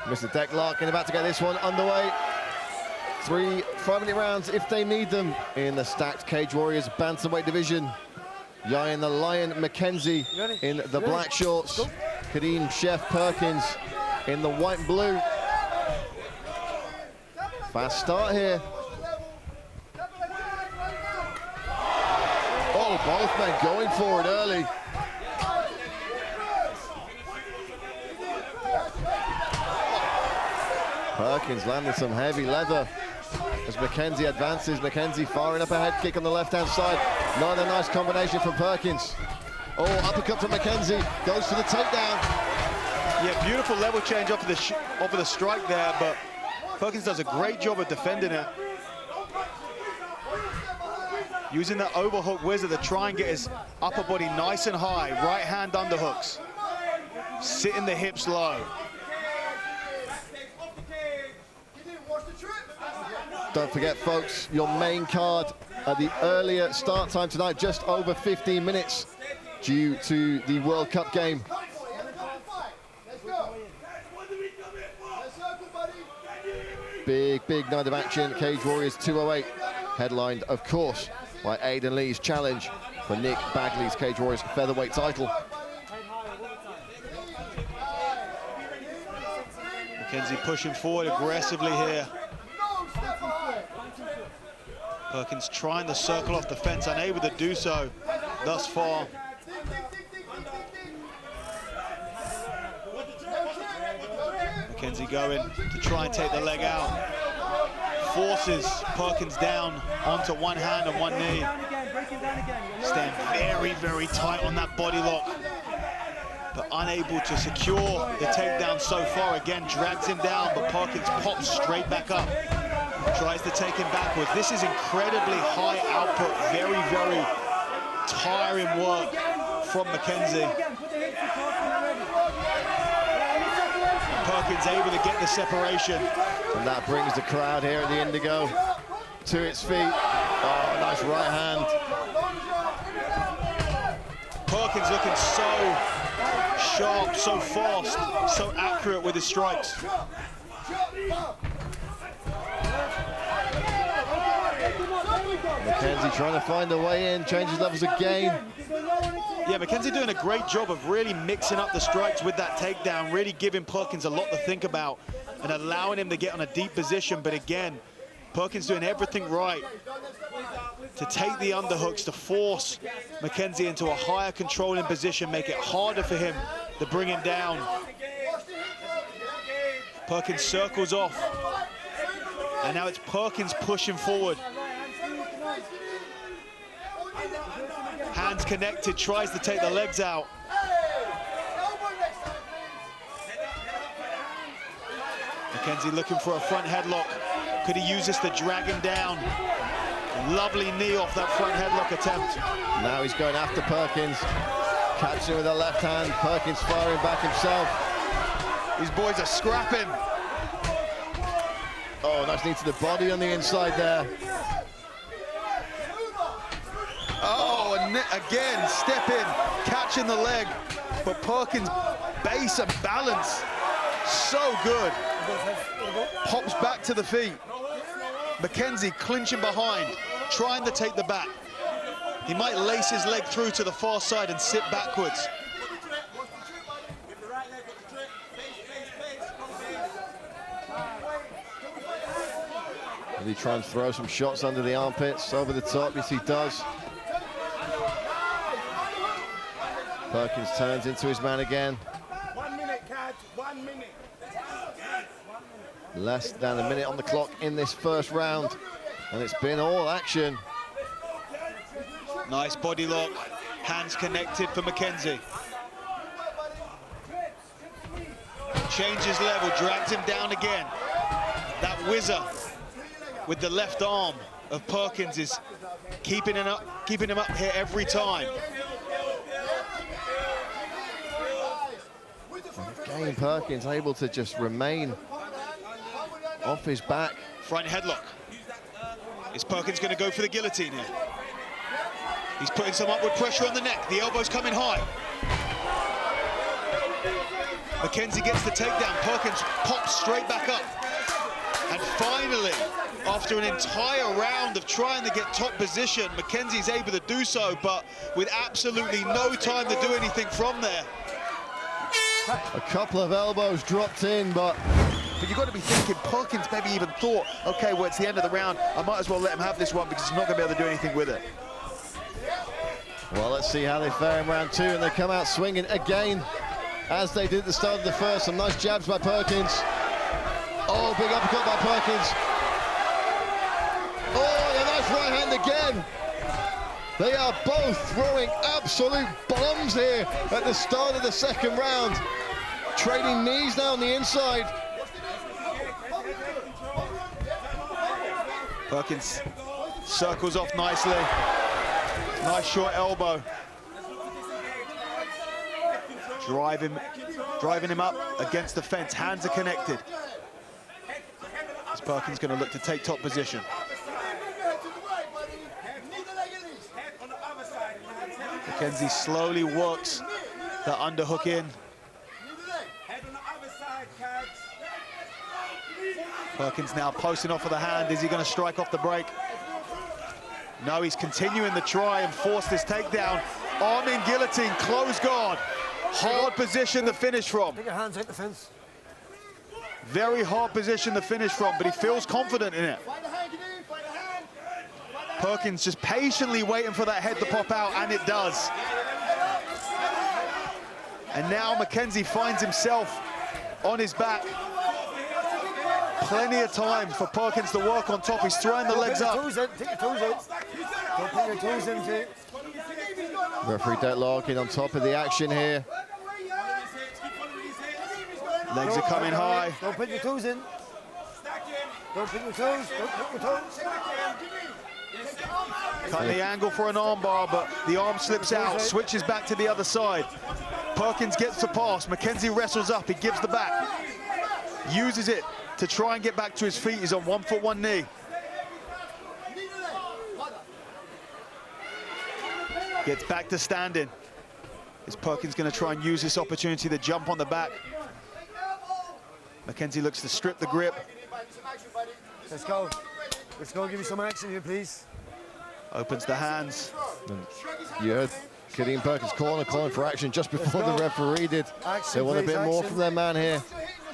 Mr. Decklarkin about to get this one underway. 3 5-minute rounds if they need them in the stacked Cage Warriors bantamweight division. Ieuan the Lion Mackenzie in the black shorts. Kadeem Chef Perkins in the white and blue. Fast start here. Oh, both men going for it early. Perkins landing some heavy leather as Mackenzie advances. Mackenzie firing up a head kick on the left-hand side. Another nice combination from Perkins. Oh, uppercut from Mackenzie, goes for the takedown. Yeah, beautiful level change off of the strike there, but Perkins does a great job of defending it. Using that overhook wizard to try and get his upper body nice and high. Right hand underhooks. Sitting the hips low. Don't forget, folks, your main card at the earlier start time tonight, just over 15 minutes due to the World Cup game. Big night of action. Cage Warriors 208, headlined, of course, by Aidan Lee's challenge for Nick Bagley's Cage Warriors featherweight title. Mackenzie pushing forward aggressively here. Perkins trying to circle off the fence, unable to do so thus far. Mackenzie going to try and take the leg out. Forces Perkins down onto one hand and one knee. Staying very tight on that body lock, but unable to secure the takedown so far. Again, drags him down, but Perkins pops straight back up. Tries to take him backwards. This is incredibly high output, very tiring work from Mackenzie. Perkins able to get the separation. And that brings the crowd here at the Indigo to its feet. Oh, nice right hand. Perkins looking so sharp, so fast, so accurate with his strikes. Mackenzie trying to find a way in, changes levels again. Yeah, Mackenzie doing a great job of really mixing up the strikes with that takedown, really giving Perkins a lot to think about and allowing him to get on a deep position. But again, Perkins doing everything right to take the underhooks, to force Mackenzie into a higher controlling position, make it harder for him to bring him down. Perkins circles off. And now it's Perkins pushing forward. Hands connected, tries to take the legs out. Mackenzie looking for a front headlock. Could he use this to drag him down? Lovely knee off that front headlock attempt. Now he's going after Perkins. Catching with the left hand. Perkins firing back himself. These boys are scrapping. Oh, nice knee to the body on the inside there. Oh, and again, step in, catching the leg. But Perkins' base and balance, so good. Pops back to the feet. Mackenzie clinching behind, trying to take the back. He might lace his leg through to the far side and sit backwards. Will he try and throw some shots under the armpits, over the top? Yes, he does. Perkins turns into his man again. 1 minute, Cad, 1 minute. Less than a minute on the clock in this first round, and it's been all action. Nice body lock, hands connected for Mackenzie. Changes level, drags him down again. That whizzer with the left arm of Perkins is keeping him up here every time. Again, Perkins able to just remain off his back. Front headlock. Is Perkins going to go for the guillotine here? He's putting some upward pressure on the neck. The elbow's coming high. Mackenzie gets the takedown. Perkins pops straight back up. And finally, after an entire round of trying to get top position, Mackenzie's able to do so, but with absolutely no time to do anything from there. A couple of elbows dropped in, but you've got to be thinking, Perkins maybe even thought, okay, well, it's the end of the round, I might as well let him have this one because he's not going to be able to do anything with it. Well, let's see how they fare in round two, and they come out swinging again, as they did at the start of the first. Some nice jabs by Perkins. Oh, big uppercut by Perkins. Oh, and a nice right hand again. They are both throwing absolute bombs here at the start of the second round. Trading knees now on the inside. Perkins circles off nicely. Nice short elbow. Driving him up against the fence. Hands are connected. Is Perkins going to look to take top position? Mackenzie slowly works the underhook in. Perkins now posting off of the hand. Is he going to strike off the break? No, he's continuing to try and force this takedown. Arm in guillotine, close guard. Hard position to finish from. Take your hands out the fence. Very hard position to finish from, but he feels confident in it. Perkins just patiently waiting for that head to pop out, and it does. And now Mackenzie finds himself on his back. Plenty of time for Perkins to work on top. He's throwing the legs up. Take your toes out. Don't put your toes into it. Referee deadlock in on top of the action here. Legs are coming high. Don't put your toes in. Don't put your toes. Don't put your toes. Cutting the angle for an armbar, but the arm slips out, switches back to the other side. Perkins gets the pass. Mackenzie wrestles up. He gives the back. Uses it to try and get back to his feet. He's on 1 foot, 1 knee. Gets back to standing. Is Perkins going to try and use this opportunity to jump on the back? Mackenzie looks to strip the grip. Let's go. Let's go, give me some action here, please. Opens the hands. You heard Kadeem Perkins calling for action just before the referee did. Action, they want a bit please, more action. from their man here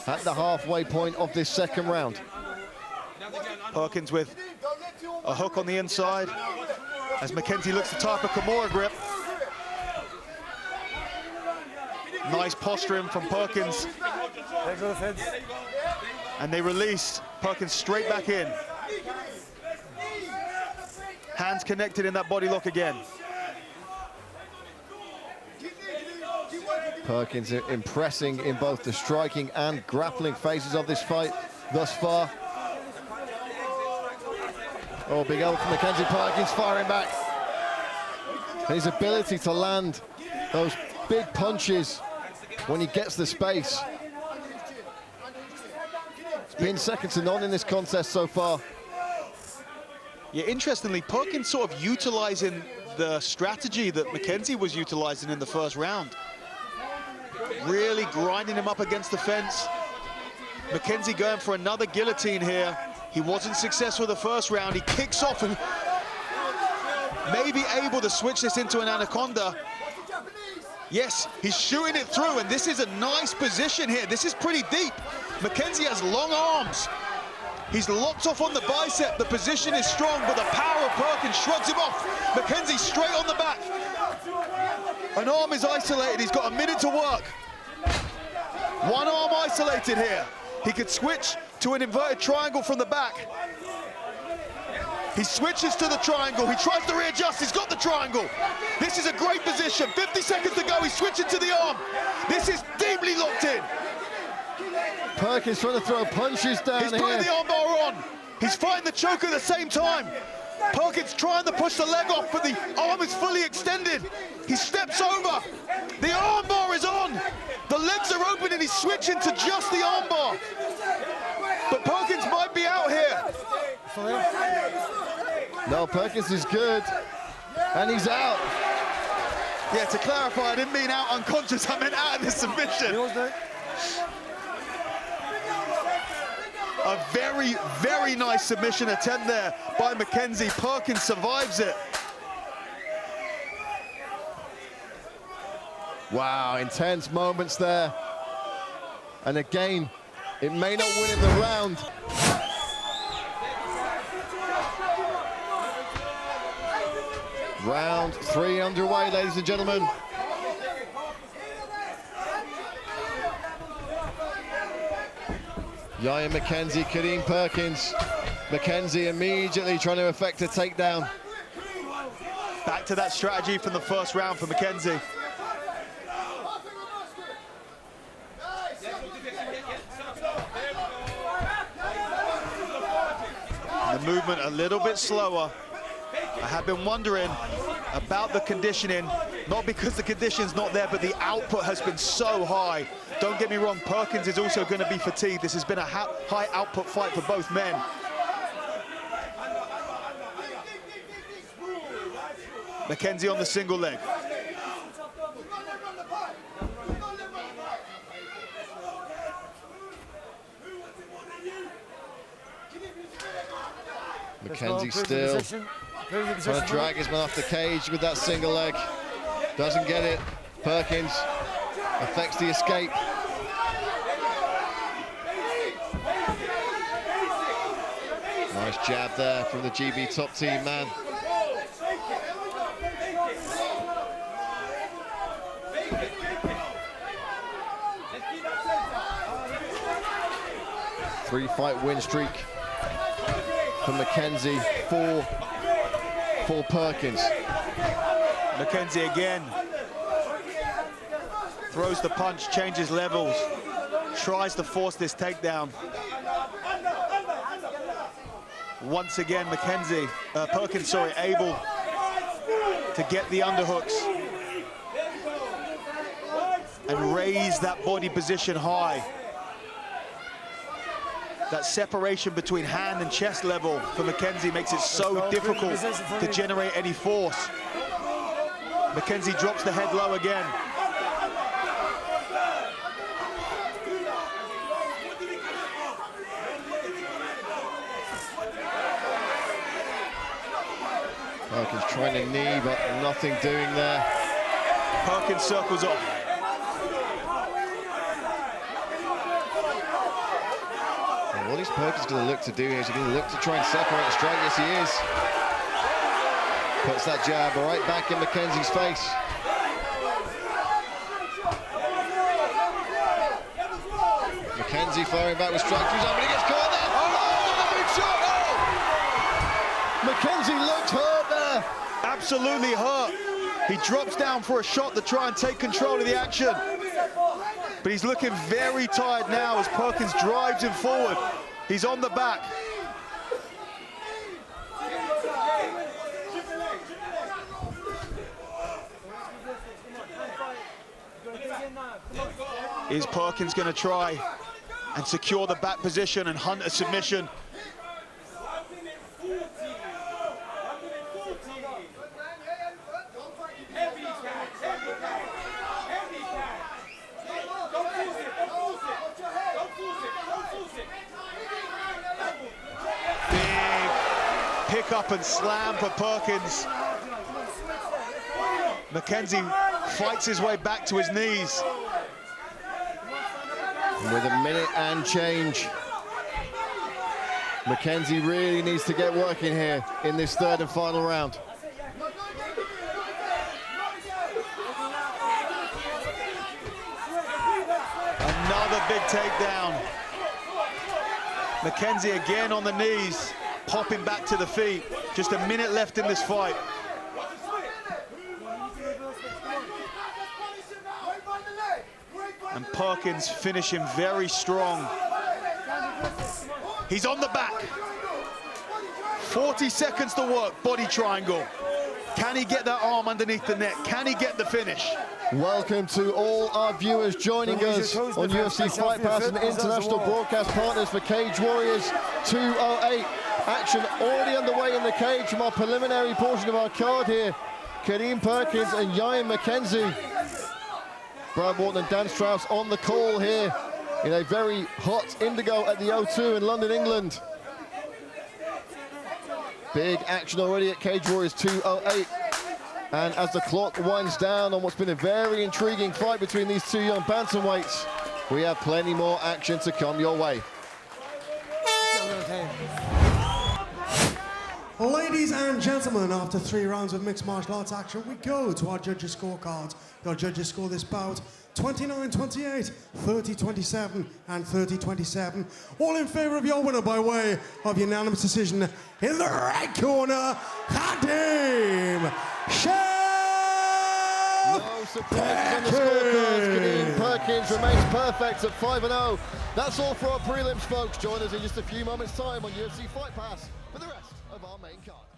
at the halfway point of this second round. Perkins with a hook on the inside as Mackenzie looks to tie up a Kimura grip. Nice posturing from Perkins. There go the fence. And they release Perkins straight back in. Hands connected in that body lock again. Perkins impressing in both the striking and grappling phases of this fight thus far. Oh, big elbow from Mackenzie. Perkins firing back. His ability to land those big punches when he gets the space. It's been second to none in this contest so far. Yeah, interestingly, Perkins sort of utilizing the strategy that Mackenzie was utilizing in the first round. Really grinding him up against the fence. Mackenzie going for another guillotine here. He wasn't successful the first round. He kicks off and maybe able to switch this into an anaconda. Yes, he's shooting it through, and this is a nice position here. This is pretty deep. Mackenzie has long arms. He's locked off on the bicep. The position is strong, but the power of Perkins shrugs him off. Mackenzie straight on the back. An arm is isolated. He's got a minute to work. One arm isolated here. He could switch to an inverted triangle from the back. He switches to the triangle. He tries to readjust. He's got the triangle. This is a great position. 50 seconds to go. He's switching to the arm. This is deeply locked in. Perkins trying to throw punches down here. He's putting the armbar on. He's fighting the choke at the same time. Perkins trying to push the leg off, but the arm is fully extended. He steps over. The armbar is on. The legs are open and he's switching to just the armbar. But Perkins might be out here. No, Perkins is good. And he's out. Yeah, to clarify, I didn't mean out unconscious. I meant out of the submission. A very, very nice submission attempt there by Mackenzie. Perkins survives it. Wow, intense moments there. And again, it may not win in the round. Round 3 underway, ladies and gentlemen. Ieuan Mackenzie, Kadeem Perkins. Mackenzie immediately trying to effect a takedown. Back to that strategy from the first round for Mackenzie. The movement a little bit slower. I have been wondering about the conditioning, not because the conditioning's not there, but the output has been so high. Don't get me wrong, Perkins is also going to be fatigued. This has been a high output fight for both men. Mackenzie on the single leg. Mackenzie still trying to drag his man off the cage with that single leg. Doesn't get it. Perkins affects the escape. Nice jab there from the GB top team man. Three-fight win streak for Mackenzie, for Perkins. Mackenzie again throws the punch, changes levels, tries to force this takedown. Once again, Perkins, able to get the underhooks and raise that body position high. That separation between hand and chest level for Mackenzie makes it so difficult to generate any force. Mackenzie drops the head low again. Perkins trying to knee, but nothing doing there. Perkins circles off. What is Perkins going to look to do here? Is he going to look to try and separate a strike? Yes, he is. Puts that jab right back in Mackenzie's face. Mackenzie firing back with strikes. But he gets caught there. Oh, another big shot. Oh! Mackenzie looked hurt there. Absolutely hurt. He drops down for a shot to try and take control of the action. But he's looking very tired now as Perkins drives him forward. He's on the back. Is Perkins going to try and secure the back position and hunt a submission? Pick up and slam for Perkins. Mackenzie fights his way back to his knees. With a minute and change, Mackenzie really needs to get working here in this third and final round. Another big takedown. Mackenzie again on the knees, popping back to the feet. Just a minute left in this fight. And Perkins finishing very strong. He's on the back. 40 seconds to work, body triangle. Can he get that arm underneath the neck? Can he get the finish? Welcome to all our viewers joining us on UFC Fight Pass and international broadcast partners for Cage Warriors 208. Action already underway in the cage from our preliminary portion of our card here. Kadeem Perkins and Ieuan Mackenzie. Brad Wharton and Dan Strauss on the call here in a very hot Indigo at the O2 in London, England. Big action already at Cage Warriors 208. And as the clock winds down on what's been a very intriguing fight between these two young bantamweights, we have plenty more action to come your way. Ladies and gentlemen, after 3 rounds of mixed martial arts action, we go to our judges' scorecards. Our judges score this bout 29-28, 30-27, and 30-27. All in favor of your winner by way of unanimous decision in the red corner, Kadeem No surprises on the scorecards. Kadeem Perkins remains perfect at 5-0. That's all for our prelims, folks. Join us in just a few moments' time on UFC Fight Pass for the rest of our main card.